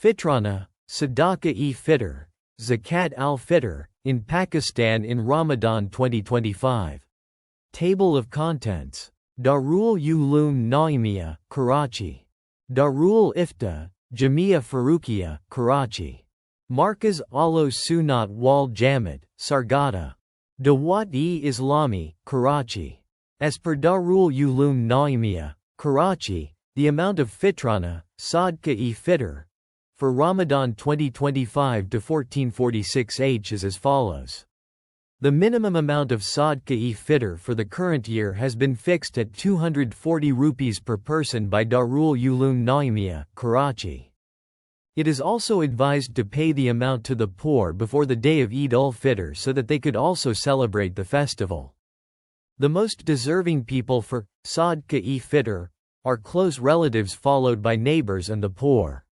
Fitrana, Sadaqa-e-Fitr, Zakat al-Fitr, in Pakistan in Ramadan 2025. Table of Contents. Darul Uloom Naimia, Karachi. Darul Ifta, Jamia Farooqiya, Karachi. Markaz Alo Sunat Wal Jamid, Sargada. Dawat-e-Islami, Karachi. As per Darul Uloom Naimia, Karachi, the amount of Fitrana, Sadaqa-e-Fitr, for Ramadan 2025 to 1446H is as follows. The minimum amount of Sadaqa-e-Fitr for the current year has been fixed at 240 rupees per person by Darul Uloom Naimia, Karachi. It is also advised to pay the amount to the poor before the day of Eid ul-Fitr so that they could also celebrate the festival. The most deserving people for Sadaqa-e-Fitr are close relatives followed by neighbors and the poor.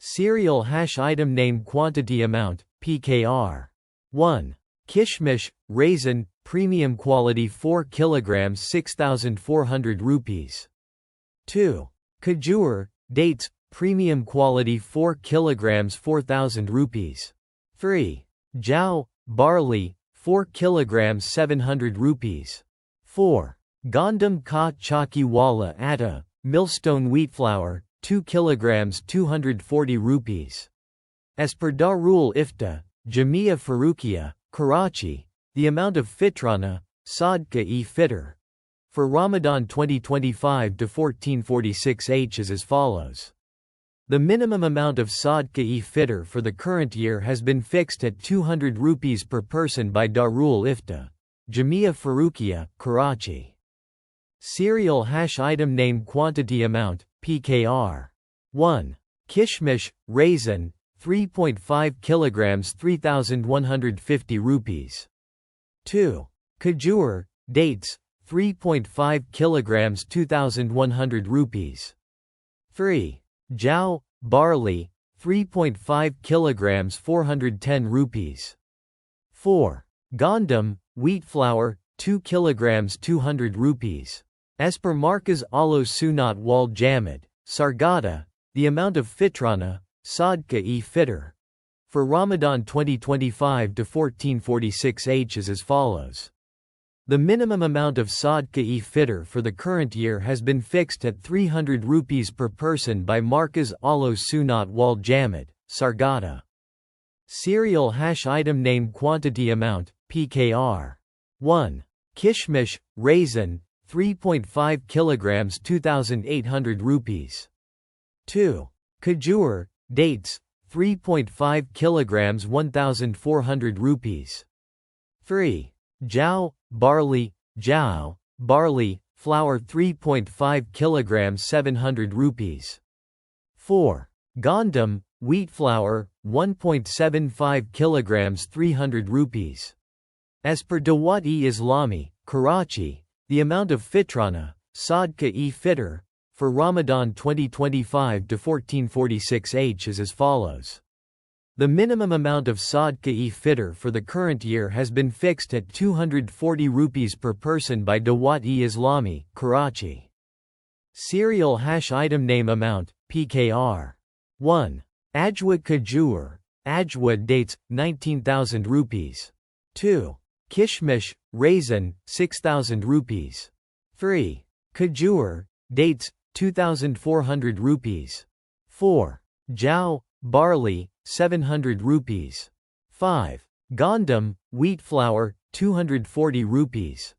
Cereal hash item name quantity amount, PKR. 1. Kishmish, raisin, premium quality 4 kg 6,400 rupees. 2. Khajur, dates, premium quality 4 kg 4,000 rupees. 3. Jao, barley, 4 kg 700 rupees. 4. Gandam ka chaki wala atta, millstone wheat flour, 2 kg 240 rupees. As per Darul Ifta, Jamia Farooqiya, Karachi, the amount of Fitrana, Sadaqa-e-Fitr, for Ramadan 2025 to 1446H is as follows. The minimum amount of Sadaqa-e-Fitr for the current year has been fixed at 200 rupees per person by Darul Ifta, Jamia Farooqiya, Karachi. Cereal hash item name quantity amount, PKR. 1. Kishmish, raisin, 3.5 kg 3,150 rupees. 2. Khajur, dates, 3.5 kg 2,100 rupees. 3. Jao, barley, 3.5 kg 410 rupees. 4. Gandam, wheat flour, 2 kg 200 rupees. As per Markaz Alo Sunat Wal Jamid, Sargada, the amount of Fitrana, Sadaqa-e-Fitr, for Ramadan 2025 to 1446H is as follows. The minimum amount of Sadaqa-e-Fitr for the current year has been fixed at 300 rupees per person by Markaz Alo Sunat Wal Jamid, Sargada. Cereal hash item name quantity amount, PKR. 1. Kishmish, raisin, 3.5 kg 2,800 rupees. 2. Khajur, dates, 3.5 kg 1,400 rupees. 3. Jao, barley, flour 3.5 kg 700 rupees. 4. Gandam, wheat flour, 1.75 kg 300 rupees. As per Dawat-e-Islami, Karachi, the amount of Fitrana, Sadaqa-e-Fitr, for Ramadan 2025 to 1446H is as follows. The minimum amount of Sadaqa-e-Fitr for the current year has been fixed at 240 rupees per person by Dawat-e-Islami, Karachi. Cereal hash item name amount, PKR. 1. Ajwa Khajur, Ajwa dates, 19,000 rupees. 2. Kishmish, raisin, 6,000 rupees. 3. Khajur, dates, 2,400 rupees. 4. Jao, barley, 700 rupees. 5. Gandam, wheat flour, 240 rupees.